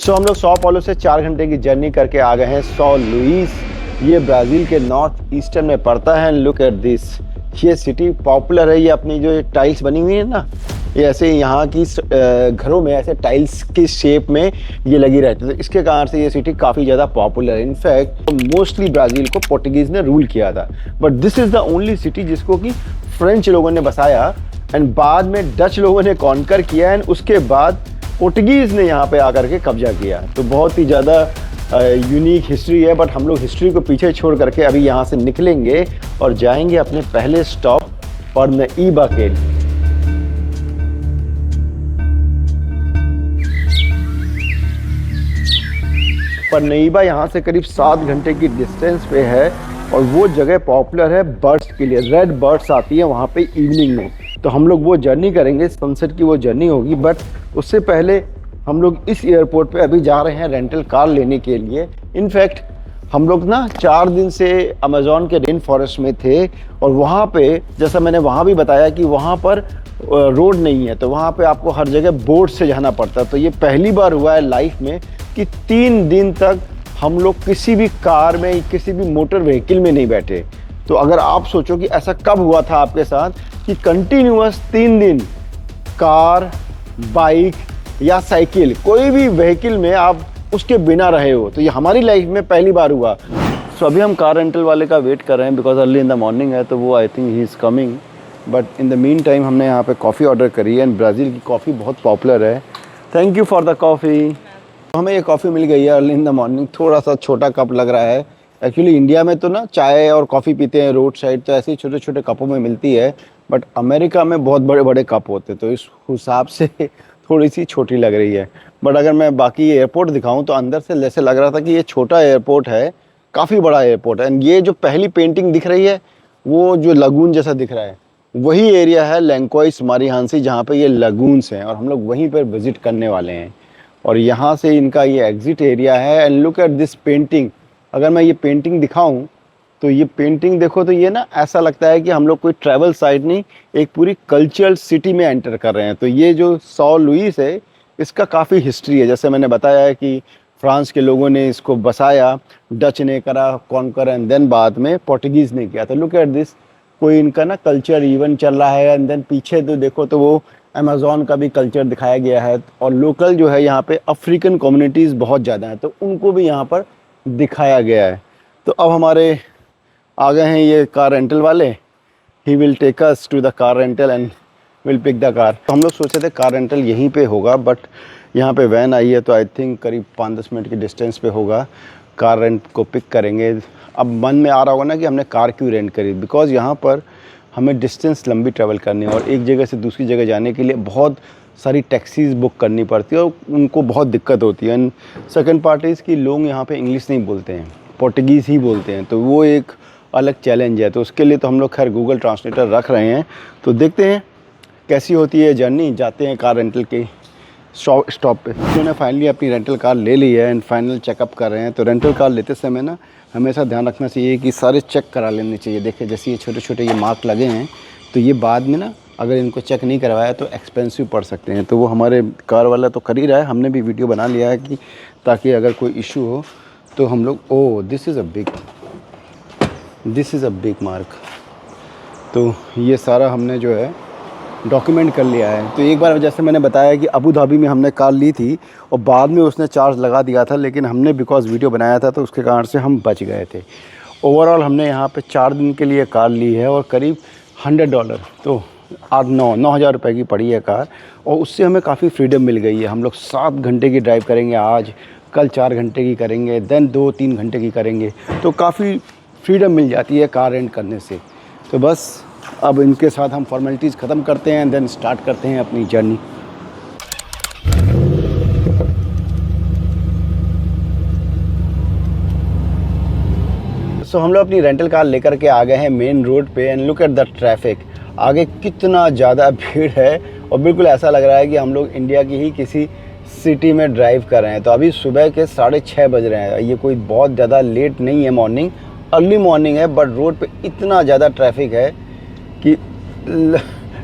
सो हम लोग सौ पाउलो से 4 घंटे की जर्नी करके आ गए हैं सौ लुइस। ये ब्राज़ील के नॉर्थ ईस्टर्न में पड़ता है। लुक एट दिस, ये सिटी पॉपुलर है। ये अपनी जो टाइल्स बनी हुई है ना, ये ऐसे यहाँ की घरों में ऐसे टाइल्स की शेप में ये लगी रहती है, तो इसके कारण से ये सिटी काफ़ी ज़्यादा पॉपुलर है। इनफैक्ट मोस्टली ब्राज़ील को पोर्टुगीज़ ने रूल किया था, but this is the only city जिसको कि फ्रेंच लोगों ने बसाया एंड बाद में डच लोगों ने कॉन्कर किया एंड उसके बाद पोर्टुगीज़ ने यहाँ पे आकर के कब्जा किया। तो बहुत ही ज़्यादा यूनिक हिस्ट्री है, बट हम लोग हिस्ट्री को पीछे छोड़ करके अभी यहाँ से निकलेंगे और जाएंगे अपने पहले स्टॉप परनाइबा के लिए। परनाइबा यहाँ से करीब 7 घंटे की डिस्टेंस पे है और वो जगह पॉपुलर है बर्ड्स के लिए। रेड बर्ड्स आती है वहाँ पे इवनिंग में, तो हम लोग वो जर्नी करेंगे, सनसेट की वो जर्नी होगी। बट उससे पहले हम लोग इस एयरपोर्ट पे अभी जा रहे हैं रेंटल कार लेने के लिए। इनफैक्ट हम लोग ना 4 दिन से अमेज़न के रेन फॉरेस्ट में थे और वहाँ पे जैसा मैंने वहाँ भी बताया कि वहाँ पर रोड नहीं है, तो वहाँ पे आपको हर जगह बोट से जाना पड़ता है। तो ये पहली बार हुआ है लाइफ में कि 3 दिन तक हम लोग किसी भी कार में, किसी भी मोटर व्हीकल में नहीं बैठे। तो अगर आप सोचो कि ऐसा कब हुआ था आपके साथ कि कंटिन्यूअस 3 दिन कार, बाइक या साइकिल, कोई भी व्हीकल में आप उसके बिना रहे हो, तो ये हमारी लाइफ में पहली बार हुआ। सो अभी हम कार रेंटल वाले का वेट कर रहे हैं because early in the morning है, तो वो I think he is coming. But in the mean time हमने यहाँ पे कॉफ़ी ऑर्डर करी है एंड ब्राज़ील की कॉफ़ी बहुत पॉपुलर है। Thank you for the coffee. हमें ये कॉफ़ी मिल गई है अर्ली इन द मॉर्निंग। थोड़ा सा छोटा कप लग रहा है। एक्चुअली इंडिया में तो ना चाय और कॉफ़ी पीते हैं रोड साइड, तो ऐसे ही छोटे छोटे कपों में मिलती है, बट अमेरिका में बहुत बड़े बड़े कप होते हैं, तो इस हिसाब से थोड़ी सी छोटी लग रही है। बट अगर मैं बाकी एयरपोर्ट दिखाऊं तो अंदर से जैसे लग रहा था कि ये छोटा एयरपोर्ट है, काफ़ी बड़ा एयरपोर्ट है। एंड ये जो पहली पेंटिंग दिख रही है वो जो लगून जैसा दिख रहा है, वही एरिया है लैंकोइस मारिहांसी, जहाँ पे ये लगून्स हैं और हम लोग वहीं पर विज़िट करने वाले हैं। और यहाँ से इनका ये एग्ज़िट एरिया है। And look at this painting. अगर मैं ये पेंटिंग दिखाऊं तो ये पेंटिंग देखो, तो ये ना ऐसा लगता है कि हम लोग कोई ट्रैवल साइट नहीं, एक पूरी कल्चरल सिटी में एंटर कर रहे हैं। तो ये जो सौ लुइस है, इसका काफ़ी हिस्ट्री है। जैसे मैंने बताया है कि फ्रांस के लोगों ने इसको बसाया, डच ने करा कॉन्कर एंड देन बाद में पोर्टुगीज़ ने किया। तो लुक एट दिस, कोई इनका ना कल्चर इवेंट चल रहा है एंड देन पीछे तो देखो तो वो अमेज़न का भी कल्चर दिखाया गया है। और लोकल जो है यहाँ पे अफ्रीकन कम्युनिटीज़ बहुत ज़्यादा हैं, तो उनको भी यहाँ पर दिखाया गया है। तो अब हमारे आ गए हैं ये कार रेंटल वाले। He will take us to the car rental and will pick the car. तो हम लोग सोचे थे कार रेंटल यहीं पे होगा, बट यहाँ पे वैन आई है, तो आई थिंक करीब 5-10 मिनट की डिस्टेंस पे होगा। कार रेंट को पिक करेंगे। अब मन में आ रहा होगा ना कि हमने कार क्यों रेंट करी, बिकॉज़ यहाँ पर हमें डिस्टेंस लंबी ट्रैवल करनी है और एक जगह से दूसरी जगह जाने के लिए बहुत सारी टैक्सीज़ बुक करनी पड़ती है और उनको बहुत दिक्कत होती है। एंड सेकंड पार्ट इज़ कि लोग यहाँ पे इंग्लिश नहीं बोलते हैं, पोर्टुगीज़ ही बोलते हैं, तो वो एक अलग चैलेंज है। तो उसके लिए तो हम लोग खैर गूगल ट्रांसलेटर रख रहे हैं। तो देखते हैं कैसी होती है जर्नी। जाते हैं कार रेंटल के स्टॉप पे। उन्होंने फाइनली अपनी रेंटल कार ले ली है एंड फाइनल चेकअप कर रहे हैं। तो रेंटल कार लेते समय ना हमेशा ध्यान रखना चाहिए कि सारे चेक करा लेने चाहिए। देखिए जैसे ये छोटे छोटे ये मार्क लगे हैं, तो ये बाद में ना अगर इनको चेक नहीं करवाया तो एक्सपेंसिव पड़ सकते हैं। तो वो हमारे कार वाला तो कर ही रहा है, हमने भी वीडियो बना लिया है कि ताकि अगर कोई इशू हो तो हम लोग this is a big mark. तो ये सारा हमने जो है डॉक्यूमेंट कर लिया है। तो एक बार जैसे मैंने बताया कि अबू धाबी में हमने कार ली थी और बाद में उसने चार्ज लगा दिया था, लेकिन हमने बिकॉज़ वीडियो बनाया था तो उसके कारण से हम बच गए थे। ओवरऑल हमने यहाँ पे 4 दिन के लिए कार ली है और करीब $100, तो 9,000 रुपये की पड़ी है कार। और उससे हमें काफ़ी फ्रीडम मिल गई है। हम लोग 7 घंटे की ड्राइव करेंगे आज, कल 4 घंटे की करेंगे, देन 2-3 घंटे की करेंगे, तो काफ़ी फ्रीडम मिल जाती है कार रेंट करने से। तो बस अब इनके साथ हम फॉर्मेलिटीज़ ख़त्म करते हैं देन स्टार्ट करते हैं अपनी जर्नी। सो हम लोग अपनी रेंटल कार लेकर के आ गए हैं मेन रोड पे and look at the traffic. आगे कितना ज़्यादा भीड़ है और बिल्कुल ऐसा लग रहा है कि हम लोग इंडिया की ही किसी सिटी में ड्राइव कर रहे हैं। तो अभी सुबह के 6:30 बज रहे हैं। ये कोई बहुत ज़्यादा लेट नहीं है मॉर्निंग, अर्ली मॉर्निंग है, बट रोड पे इतना ज़्यादा ट्रैफिक है कि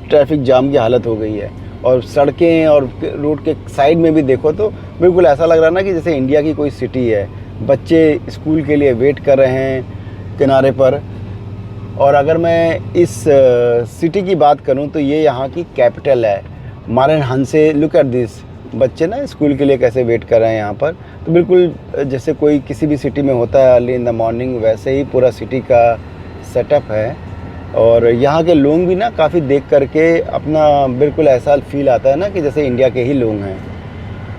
ट्रैफिक जाम की हालत हो गई है। और सड़कें और रोड के साइड में भी देखो तो बिल्कुल ऐसा लग रहा है ना कि जैसे इंडिया की कोई सिटी है। बच्चे स्कूल के लिए वेट कर रहे हैं किनारे पर। और अगर मैं इस सिटी की बात करूं तो ये यहाँ की कैपिटल है मारेनहांसे। लुक एट दिस, बच्चे ना स्कूल के लिए कैसे वेट कर रहे हैं यहाँ पर। तो बिल्कुल जैसे कोई किसी भी सिटी में होता है अर्ली इन द मॉर्निंग, वैसे ही पूरा सिटी का सेटअप है। और यहाँ के लोग भी ना काफ़ी देख करके अपना बिल्कुल ऐसा फील आता है ना कि जैसे इंडिया के ही लोग हैं।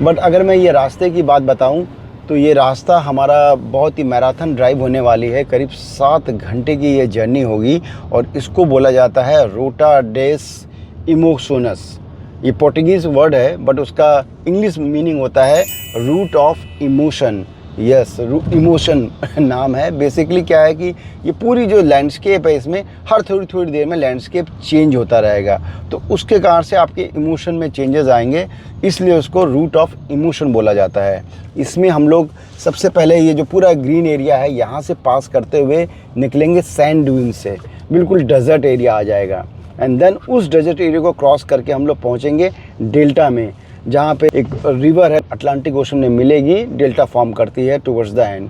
बट अगर मैं ये रास्ते की बात बताऊँ तो ये रास्ता हमारा बहुत ही मैराथन ड्राइव होने वाली है। करीब 7 घंटे की ये जर्नी होगी और इसको बोला जाता है रूटा डेस इमोशनस। ये पोर्टुगीज़ वर्ड है बट उसका इंग्लिश मीनिंग होता है root of emotion. Yes, emotion नाम है। बेसिकली क्या है कि ये पूरी जो लैंडस्केप है इसमें हर थोड़ी थोड़ी देर में लैंडस्केप चेंज होता रहेगा, तो उसके कारण से आपके इमोशन में चेंजेस आएंगे, इसलिए उसको रूट ऑफ इमोशन बोला जाता है। इसमें हम लोग सबसे पहले ये जो पूरा ग्रीन एरिया है यहाँ से पास करते हुए निकलेंगे सैंड ड्यून से, बिल्कुल डेजर्ट एरिया आ जाएगा। एंड देन उस डेजर्ट एरिया को क्रॉस करके हम लोग पहुँचेंगे डेल्टा में, जहाँ पे एक रिवर है अटलांटिक ओशन में मिलेगी, डेल्टा फॉर्म करती है टुवर्ड्स द एंड।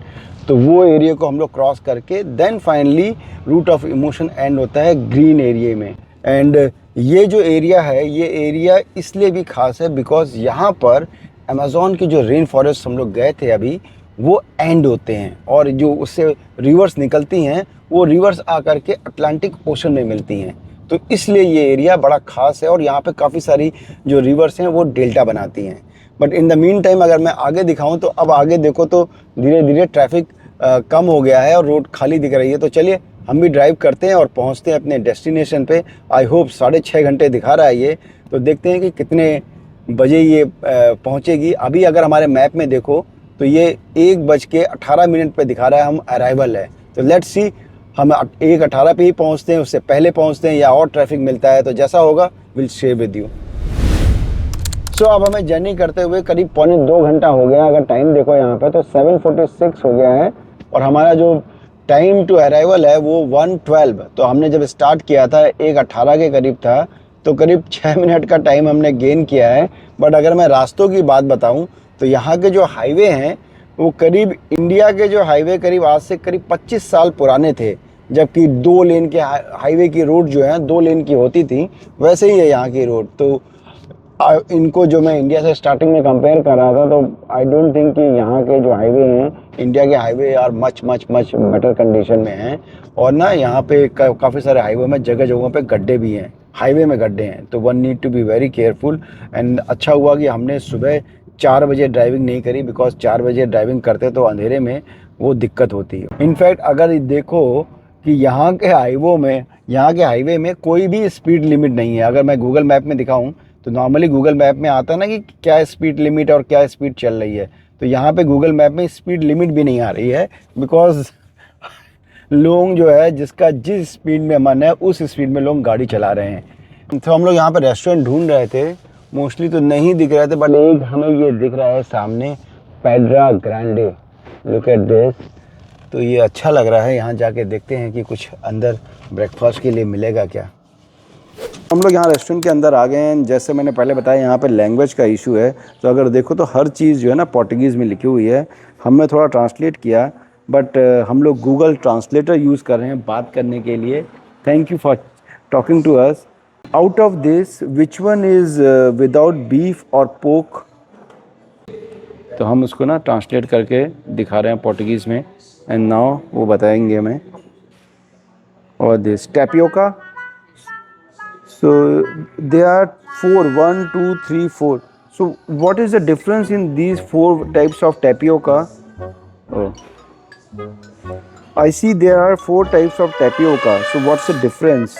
तो वो एरिया को हम लोग क्रॉस करके then finally root of emotion end होता है ग्रीन एरिया में। एंड ये जो एरिया है ये एरिया इसलिए भी खास है बिकॉज यहाँ पर अमेज़ॉन की जो रेन फॉरेस्ट हम लोग गए थे अभी वो एंड होते हैं, और जो उससे रिवर्स निकलती हैं वो रिवर्स आकर के अटलांटिक ओशन में मिलती हैं। तो इसलिए ये एरिया बड़ा ख़ास है और यहाँ पे काफ़ी सारी जो रिवर्स हैं वो डेल्टा बनाती हैं। But in the mean time अगर मैं आगे दिखाऊं तो अब आगे देखो तो धीरे धीरे ट्रैफिक कम हो गया है और रोड खाली दिख रही है। तो चलिए हम भी ड्राइव करते हैं और पहुँचते हैं अपने डेस्टिनेशन पे। आई होप 6.5 घंटे दिखा रहा है ये, तो देखते हैं कि कितने बजे ये पहुँचेगी। अभी अगर हमारे मैप में देखो तो ये 1:18 पे दिखा रहा है हम अराइवल है। तो लेट्स सी हम 1:18 पे ही पहुंचते हैं, उससे पहले पहुंचते हैं या और ट्रैफिक मिलता है, तो जैसा होगा विल शेयर विद यू। सो अब हमें जर्नी करते हुए करीब 1.25 घंटा हो गया। अगर टाइम देखो यहाँ पे तो 7:46 हो गया है और हमारा जो टाइम टू अराइवल है वो 1:12। तो हमने जब स्टार्ट किया था 1:18 के करीब था, तो करीब 6 मिनट का टाइम हमने गेन किया है। बट अगर मैं रास्तों की बात बताऊँ तो यहाँ के जो हाईवे हैं वो करीब इंडिया के जो हाईवे करीब आज से करीब 25 साल पुराने थे, जबकि 2 लेन के हाईवे की रोड जो है 2 लेन की होती थी, वैसे ही है यहाँ की रोड। तो इनको जो मैं इंडिया से स्टार्टिंग में कंपेयर कर रहा था तो आई डोंट थिंक कि यहाँ के जो हाईवे हैं इंडिया के highway are much much much better condition में हैं। और ना यहाँ पे काफ़ी सारे हाईवे में जगह जगहों पे गड्ढे भी हैं, हाईवे में गड्ढे हैं, तो one need to be very careful. And अच्छा हुआ कि हमने सुबह 4 बजे ड्राइविंग नहीं करी, बिकॉज 4 बजे ड्राइविंग करते तो अंधेरे में वो दिक्कत होती है। इनफैक्ट अगर देखो कि यहाँ के हाईवे में कोई भी स्पीड लिमिट नहीं है। अगर मैं गूगल मैप में दिखाऊं तो नॉर्मली गूगल मैप में आता है ना कि क्या स्पीड लिमिट और क्या स्पीड चल रही है, तो यहाँ पे गूगल मैप में स्पीड लिमिट भी नहीं आ रही है, बिकॉज लोग जो है जिसका जिस स्पीड में मन है उस स्पीड में लोग गाड़ी चला रहे हैं। तो हम लोग यहाँ पे रेस्टोरेंट ढूंढ रहे थे, मोस्टली तो नहीं दिख रहे थे, बट एक हमें ये दिख रहा है सामने, Pendra Grande. Look at this, तो ये अच्छा लग रहा है। यहाँ जाके देखते हैं कि कुछ अंदर ब्रेकफास्ट के लिए मिलेगा क्या। हम लोग यहाँ रेस्टोरेंट के अंदर आ गए हैं। जैसे मैंने पहले बताया यहाँ पे लैंग्वेज का इशू है, तो अगर देखो तो हर चीज़ जो है ना पोर्टुगीज़ में लिखी हुई है। हमने थोड़ा ट्रांसलेट किया, बट हम लोग गूगल ट्रांसलेटर यूज़ कर रहे हैं बात करने के लिए। Thank you for talking to us. Out of this which one is without beef और पोक, तो हम उसको ना ट्रांसलेट करके दिखा रहे हैं पोर्टुगीज़ में, एंड नाउ वो बताएंगे हमें। और this tapioca, so there are 4, 1 2 3 4. So what is the difference in these 4 types of tapioca? Oh, I see there are 4 types of tapioca. So what's the difference?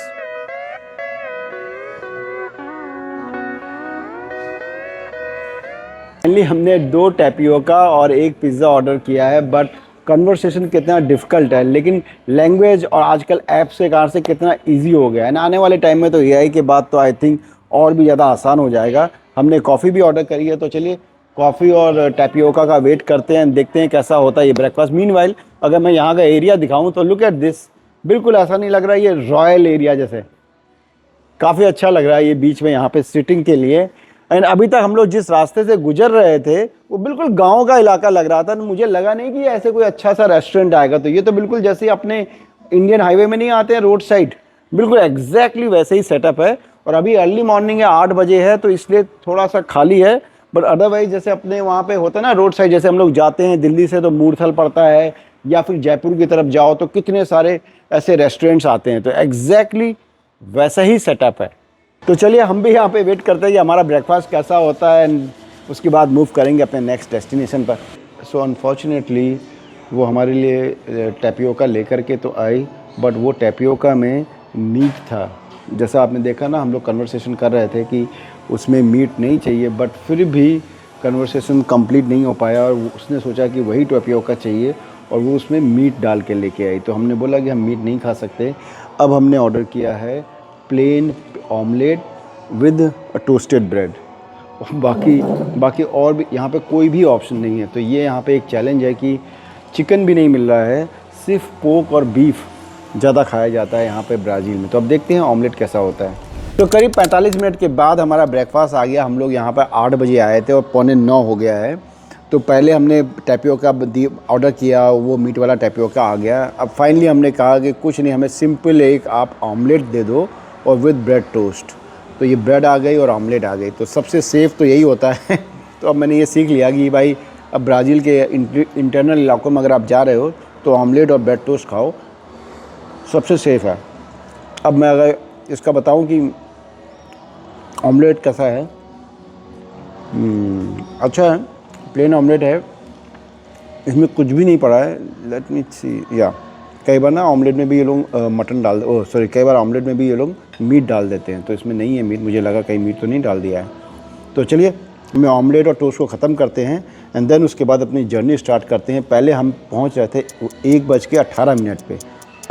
Finally हमने 2 tapioca और 1 pizza order किया है, but conversation कितना difficult है, लेकिन language और आजकल apps के कारण से कितना इजी हो गया है ना। आने वाले टाइम में तो एआई के बाद तो आई थिंक और भी ज़्यादा आसान हो जाएगा। हमने कॉफ़ी भी ऑर्डर करी है, तो चलिए कॉफ़ी और टैपियोका का वेट करते हैं, देखते हैं कैसा होता है ये ब्रेकफास्ट। मीनवाइल अगर मैं यहाँ का एरिया दिखाऊँ तो लुक एट दिस, बिल्कुल ऐसा नहीं लग रहा ये रॉयल एरिया जैसे। काफ़ी अच्छा लग रहा है ये बीच में यहाँ पे सिटिंग के लिए। एंड अभी तक हम लोग जिस रास्ते से गुजर रहे थे वो बिल्कुल गांव का इलाका लग रहा था, मुझे लगा नहीं कि ऐसे कोई अच्छा सा रेस्टोरेंट आएगा। तो ये तो बिल्कुल जैसे अपने इंडियन हाईवे में नहीं आते हैं रोड साइड, बिल्कुल एग्जैक्टली वैसे ही सेटअप है। और अभी अर्ली मॉर्निंग है, 8 बजे है, तो इसलिए थोड़ा सा खाली है। बट अदरवाइज जैसे अपने वहाँ पे होता है ना रोड साइड, जैसे हम लोग जाते हैं दिल्ली से तो मूर्थल पड़ता है, या फिर जयपुर की तरफ जाओ तो कितने सारे ऐसे रेस्टोरेंट्स आते हैं, तो एग्जैक्टली वैसा ही सेटअप है। तो चलिए हम भी यहाँ पे वेट करते हैं कि हमारा ब्रेकफास्ट कैसा होता है, एंड उसके बाद मूव करेंगे अपने नेक्स्ट डेस्टिनेशन पर। सो अनफॉर्चुनेटली वो हमारे लिए टैपियोका लेकर के तो आई, बट वो टैपियोका में मीट था। जैसा आपने देखा ना, हम लोग कन्वर्सेशन कर रहे थे कि उसमें मीट नहीं चाहिए, बट फिर भी कन्वर्सेशन कंप्लीट नहीं हो पाया और उसने सोचा कि वही टैपियोका चाहिए और वो उसमें मीट डाल के लेके आई। तो हमने बोला कि हम मीट नहीं खा सकते। अब हमने ऑर्डर किया है plain omelette with toasted bread. बाकी और भी यहाँ पे कोई भी ऑप्शन नहीं है। तो ये यहाँ पे एक चैलेंज है कि चिकन भी नहीं मिल रहा है, सिर्फ पोर्क और बीफ ज़्यादा खाया जाता है यहाँ पे ब्राज़ील में। तो अब देखते हैं ऑमलेट कैसा होता है। तो करीब 45 मिनट के बाद हमारा ब्रेकफास्ट आ गया। हम लोग यहाँ पर 8 बजे आए थे और 8:45 हो गया है। तो पहले हमने टैपियोका ऑर्डर किया, वो मीट वाला टैपियोका आ गया। अब फाइनली हमने कहा कि कुछ नहीं, हमें सिंपल एक आप ऑमलेट दे दो और विद ब्रेड टोस्ट। तो ये ब्रेड आ गई और ऑमलेट आ गई, तो सबसे सेफ़ तो यही होता है। तो अब मैंने ये सीख लिया कि भाई अब ब्राज़ील के इंटरनल इलाकों में अगर आप जा रहे हो तो ऑमलेट और ब्रेड टोस्ट खाओ, सबसे सेफ़ है। अब मैं अगर इसका बताऊं कि ऑमलेट कैसा है, अच्छा है, प्लेन ऑमलेट है, इसमें कुछ भी नहीं पड़ा है। लेट मी सी, या कई बार ना ऑमलेट में भी ये लोग मटन डाल, कई बार ऑमलेट में भी ये लोग मीट डाल देते हैं, तो इसमें नहीं है मीट। मुझे लगा कहीं मीट तो नहीं डाल दिया है। तो चलिए मैं ऑमलेट और टोस्ट को ख़त्म करते हैं एंड देन उसके बाद अपनी जर्नी स्टार्ट करते हैं। पहले हम पहुंच रहे थे 1:18 पे,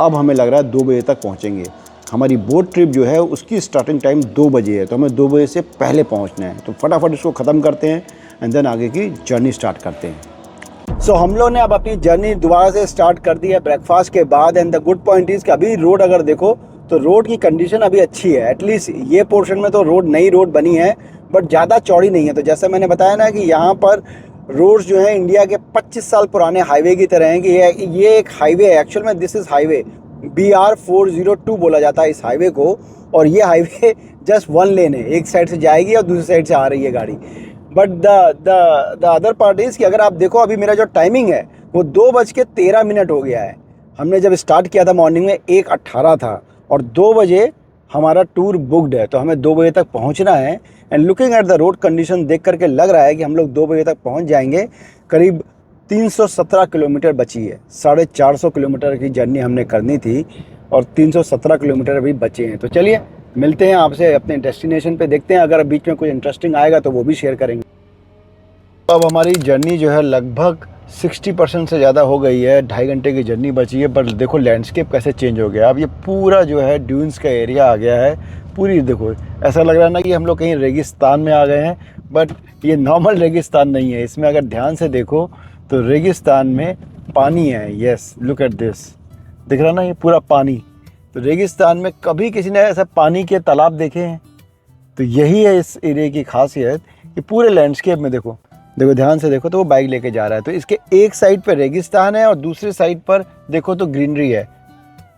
अब हमें लग रहा है 2 बजे तक पहुंचेंगे। हमारी बोट ट्रिप जो है उसकी स्टार्टिंग टाइम 2 बजे है, तो हमें 2 बजे से पहले पहुंचना है। तो फटाफट इसको ख़त्म करते हैं एंड देन आगे की जर्नी स्टार्ट करते हैं। सो हम लोग ने अब अपनी जर्नी दोबारा से स्टार्ट कर दी है ब्रेकफास्ट के बाद। And the good point is कि अभी रोड अगर देखो तो रोड की कंडीशन अभी अच्छी है। एटलीस्ट ये पोर्शन में तो नई रोड बनी है, बट ज़्यादा चौड़ी नहीं है। तो जैसे मैंने बताया ना कि यहाँ पर रोड्स जो हैं इंडिया के 25 साल पुराने हाईवे की तरह हैं, कि ये एक हाईवे है। एक्चुअल में दिस इज़ हाईवे BR 402 बोला जाता है इस हाईवे को। और ये हाईवे जस्ट 1 लेन है, एक साइड से जाएगी और दूसरी साइड से आ रही है गाड़ी। But the other part is कि अगर आप देखो अभी मेरा जो टाइमिंग है वो 2:13 हो गया है। हमने जब स्टार्ट किया था मॉर्निंग में 1:18 था और 2 बजे हमारा टूर बुकड है, तो हमें 2 बजे तक पहुंचना है। And looking at the road condition देख करके लग रहा है कि हम लोग 2 बजे तक पहुंच जाएंगे। करीब 317 किलोमीटर बची है, 450 किलोमीटर की जर्नी हमने करनी थी और 317 किलोमीटर अभी बचे हैं। तो चलिए मिलते हैं आपसे अपने डेस्टिनेशन पे, देखते हैं अगर बीच में कुछ इंटरेस्टिंग आएगा तो वो भी शेयर करेंगे। अब हमारी जर्नी जो है लगभग 60% से ज़्यादा हो गई है, 2.5 घंटे की जर्नी बची है। पर देखो लैंडस्केप कैसे चेंज हो गया। अब ये पूरा जो है ड्यून्स का एरिया आ गया है। पूरी देखो ऐसा लग रहा है ना कि हम लोग कहीं रेगिस्तान में आ गए हैं, बट ये नॉर्मल रेगिस्तान नहीं है। इसमें अगर ध्यान से देखो तो रेगिस्तान में पानी है। येस, लुक एट दिस, दिख रहा ना ये पूरा पानी। तो रेगिस्तान में कभी किसी ने ऐसा पानी के तालाब देखे हैं? तो यही है इस एरिया की खासियत कि पूरे लैंडस्केप में देखो ध्यान से देखो तो वो बाइक लेके जा रहा है। तो इसके एक साइड पर रेगिस्तान है और दूसरी साइड पर देखो तो ग्रीनरी है।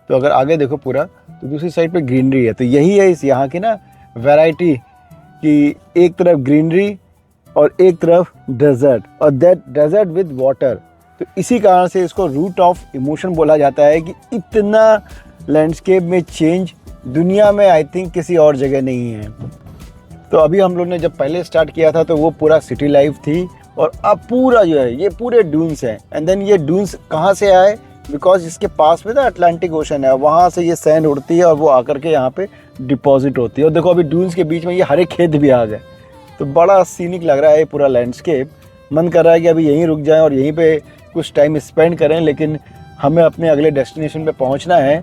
तो अगर आगे देखो पूरा तो दूसरी साइड पे ग्रीनरी है। तो यही है इस यहाँ की ना वैरायटी कि एक तरफ ग्रीनरी और एक तरफ डेजर्ट, और दैट डेजर्ट विद वाटर। तो इसी कारण से इसको रूट ऑफ इमोशन बोला जाता है कि इतना लैंडस्केप में चेंज दुनिया में आई थिंक किसी और जगह नहीं है। तो अभी हम लोग ने जब पहले स्टार्ट किया था तो वो पूरा सिटी लाइफ थी, और अब पूरा जो है ये पूरे डून्स हैं। एंड देन ये डून्स कहाँ से आए? बिकॉज इसके पास में ना अटलांटिक ओशन है, वहाँ से ये सैंड उड़ती है और वो आकर के यहाँ पे डिपॉजिट होती है। और देखो अभी डून्स के बीच में ये हरे खेत भी आ गए, तो बड़ा सीनिक लग रहा है ये पूरा लैंडस्केप। मन कर रहा है कि अभी यहीं रुक जाएं और यहीं पे कुछ टाइम स्पेंड करें, लेकिन हमें अपने अगले डेस्टिनेशन पे पहुंचना है,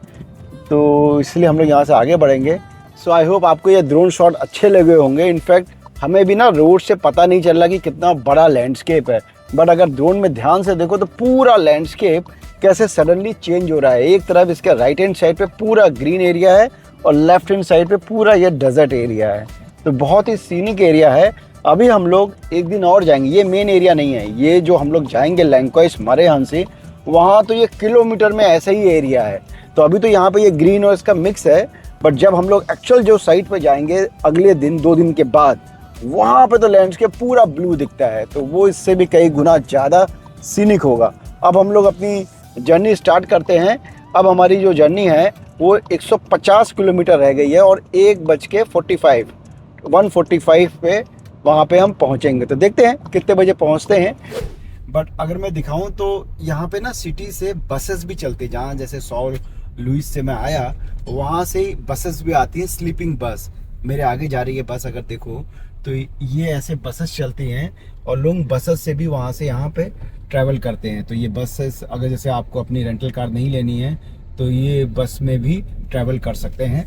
तो इसलिए हम लोग यहाँ से आगे बढ़ेंगे। सो आई होप आपको ये ड्रोन शॉट अच्छे लगे होंगे। इनफैक्ट हमें भी ना रोड से पता नहीं चल रहा कि कितना बड़ा लैंडस्केप है, बट अगर ड्रोन में ध्यान से देखो तो पूरा लैंडस्केप कैसे सडनली चेंज हो रहा है। एक तरफ इसके राइट हैंड साइड पे पूरा ग्रीन एरिया है और लेफ्ट हैंड साइड पे पूरा ये डेजर्ट एरिया है। तो बहुत ही सीनिक एरिया है। अभी हम लोग एक दिन और जाएंगे, ये मेन एरिया नहीं है, ये जो हम लोग जाएंगे लैंक्वाइस मारेहान से, वहाँ तो ये किलोमीटर में ऐसा ही एरिया है। तो अभी तो यहाँ पे ये ग्रीन और इसका मिक्स है, बट जब हम लोग एक्चुअल जो साइट पे जाएंगे अगले दिन 2 दिन के बाद, वहाँ पे तो लैंडस्केप पूरा ब्लू दिखता है, तो वो इससे भी कई गुना ज़्यादा सीनिक होगा। अब हम लोग अपनी जर्नी स्टार्ट करते हैं। अब हमारी जो जर्नी है वो 150 किलोमीटर रह गई है और 1:45 पे वहाँ पे हम पहुँचेंगे। तो देखते हैं कितने बजे पहुँचते हैं। बट अगर मैं दिखाऊं तो यहाँ पे ना सिटी से बसेस भी चलती हैं, जहाँ जैसे सॉल लुइस से मैं आया वहाँ से बसेस भी आती हैं, स्लीपिंग बस। मेरे आगे जा रही है बस, अगर देखो तो ये ऐसे बसेस चलती हैं और लोग बसेस से भी वहाँ से यहाँ पे ट्रैवल करते हैं। तो ये बसेस, अगर जैसे आपको अपनी रेंटल कार नहीं लेनी है तो ये बस में भी ट्रैवल कर सकते हैं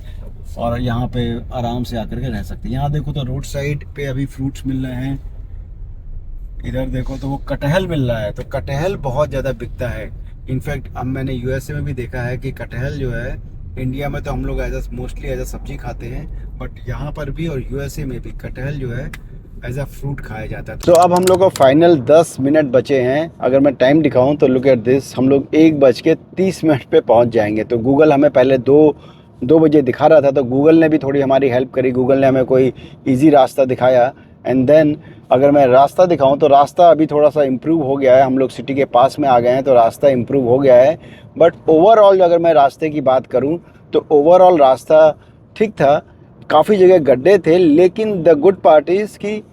और यहाँ पे आराम से आकर के रह सकते हैं। यहाँ देखो तो रोड साइड पे अभी फ्रूट्स मिल रहे हैं। इधर देखो तो वो कटहल मिल रहा है, तो कटहल बहुत ज़्यादा बिकता है। इनफैक्ट अब मैंने यूएसए में भी देखा है कि कटहल जो है, इंडिया में तो हम लोग मोस्टली एज अ सब्जी खाते हैं, बट यहाँ पर भी और यूएसए में भी कटहल जो है एज अ फ्रूट खाया जाता है। तो अब हम लोग को फाइनल 10 मिनट बचे हैं। अगर मैं टाइम दिखाऊं तो लुक एट दिस, हम लोग 1:30 पे पहुँच जाएंगे। तो गूगल हमें पहले 2 बजे दिखा रहा था, तो गूगल ने भी थोड़ी हमारी हेल्प करी। गूगल ने हमें कोई ईजी रास्ता दिखाया। एंड देन अगर मैं रास्ता दिखाऊं तो रास्ता अभी थोड़ा सा इम्प्रूव हो गया है। हम लोग सिटी के पास में आ गए हैं तो रास्ता इम्प्रूव हो गया है। बट ओवरऑल अगर मैं रास्ते की बात करूं तो ओवरऑल रास्ता ठीक था। काफ़ी जगह गड्ढे थे, लेकिन द गुड पार्ट इज़ कि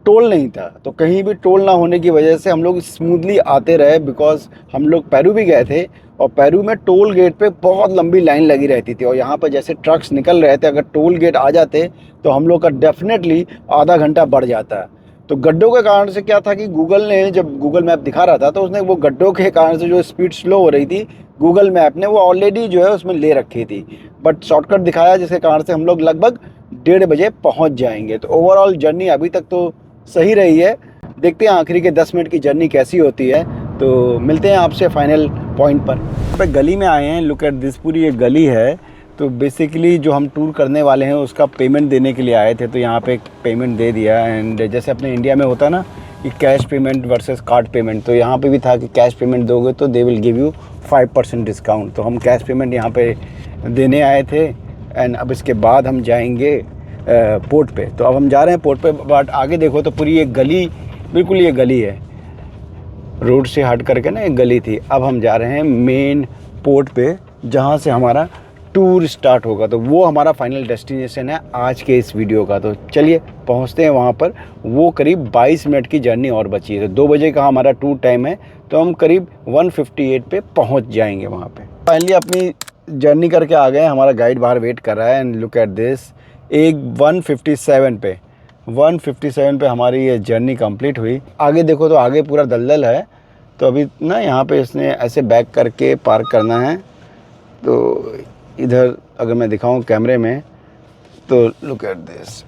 टोल नहीं था। तो कहीं भी टोल ना होने की वजह से हम लोग स्मूथली आते रहे। बिकॉज हम लोग पेरू भी गए थे और पेरू में टोल गेट पे बहुत लंबी लाइन लगी रहती थी, और यहाँ पर जैसे ट्रक्स निकल रहे थे, अगर टोल गेट आ जाते तो हम लोग का डेफिनेटली आधा घंटा बढ़ जाता। तो गड्ढों के कारण से क्या था कि गूगल ने, जब गूगल मैप दिखा रहा था तो उसने वो गड्ढों के कारण से जो स्पीड स्लो हो रही थी, गूगल मैप ने वो ऑलरेडी जो है उसमें ले रखी थी। बट शॉर्टकट दिखाया जिसके कारण से हम लोग लगभग 1:30 बजे पहुंच जाएंगे। तो ओवरऑल जर्नी अभी तक तो सही रही है। देखते हैं आखिरी के 10 मिनट की जर्नी कैसी होती है। तो मिलते हैं आपसे फाइनल पॉइंट पर। यहाँ पे गली में आए हैं, लुक एट दिस, पूरी ये गली है। तो बेसिकली जो हम टूर करने वाले हैं उसका पेमेंट देने के लिए आए थे, तो यहाँ पे पेमेंट दे दिया। एंड जैसे अपने इंडिया में होता है ना कि cash payment versus card payment, तो यहाँ पे भी था कि कैश पेमेंट दोगे तो they will give you 5% discount. तो हम कैश पेमेंट यहाँ पे देने आए थे। एंड अब इसके बाद हम जाएंगे पोर्ट पे। तो अब हम जा रहे हैं पोर्ट पे। बट आगे देखो तो पूरी एक गली, बिल्कुल ये गली है, रोड से हट करके ना एक गली थी। अब हम जा रहे हैं मेन पोर्ट पे, जहाँ से हमारा टूर स्टार्ट होगा। तो वो हमारा फाइनल डेस्टिनेशन है आज के इस वीडियो का। तो चलिए पहुँचते हैं वहाँ पर। वो करीब 22 मिनट की जर्नी और बची है। तो 2 बजे का हमारा टूर टाइम है, तो हम करीब 1:58 पे पहुँच जाएंगे वहाँ पे। फाइनली अपनी जर्नी करके आ गए, हमारा गाइड बाहर वेट कर रहा है। एंड लुक एट दिस, 1:57 पे हमारी ये जर्नी कंप्लीट हुई। आगे देखो तो आगे पूरा दलदल है। तो अभी ना यहाँ पे इसने ऐसे बैक करके पार्क करना है। तो इधर अगर मैं दिखाऊं कैमरे में तो लुक एट दिस।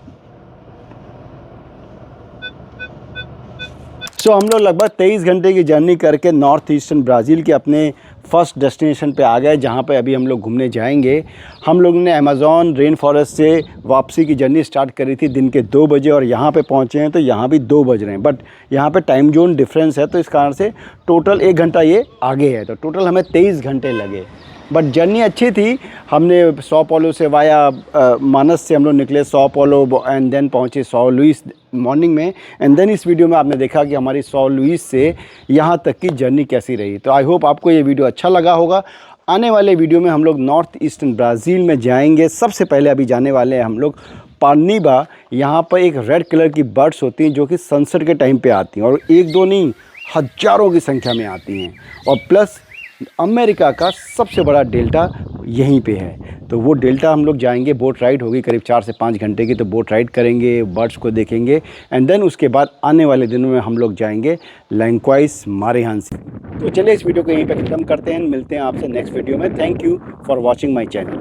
सो हम लोग लगभग 23 घंटे की जर्नी करके नॉर्थ ईस्टर्न ब्राज़ील के अपने फर्स्ट डेस्टिनेशन पे आ गए, जहाँ पे अभी हम लोग घूमने जाएंगे। हम लोग ने अमेज़ॉन रेन फॉरेस्ट से वापसी की जर्नी स्टार्ट करी थी दिन के 2 बजे, और यहाँ पे पहुँचे हैं तो यहाँ भी 2 बज रहे हैं। बट यहाँ पे टाइम जोन डिफरेंस है, तो इस कारण से टोटल 1 घंटा ये आगे है। तो टोटल हमें 23 घंटे लगे। बट जर्नी अच्छी थी। हमने सौ पॉलो से वाया मानस से हम लोग निकले सौ पॉलो, एंड देन पहुँचे सौ लुइस मॉर्निंग में। एंड देन इस वीडियो में आपने देखा कि हमारी सौ लुइस से यहाँ तक की जर्नी कैसी रही। तो आई होप आपको ये वीडियो अच्छा लगा होगा। आने वाले वीडियो में हम लोग नॉर्थ ईस्टर्न ब्राज़ील में जाएंगे। सबसे पहले अभी जाने वाले हैं हम लोग पार्निबा। यहाँ पर एक रेड कलर की बर्ड्स होती हैं जो कि सनसेट के टाइम पे आती हैं, और 1-2 नहीं, हज़ारों की संख्या में आती हैं। और प्लस अमेरिका का सबसे बड़ा डेल्टा यहीं पे है। तो वो डेल्टा हम लोग जाएंगे, बोट राइड होगी करीब 4 से 5 घंटे की। तो बोट राइड करेंगे, बर्ड्स को देखेंगे, एंड देन उसके बाद आने वाले दिनों में हम लोग जाएंगे लैंक्वाइस मारेहान से। तो चलिए इस वीडियो को यहीं पे ख़त्म करते हैं। मिलते हैं आपसे नेक्स्ट वीडियो में। Thank you for watching my channel.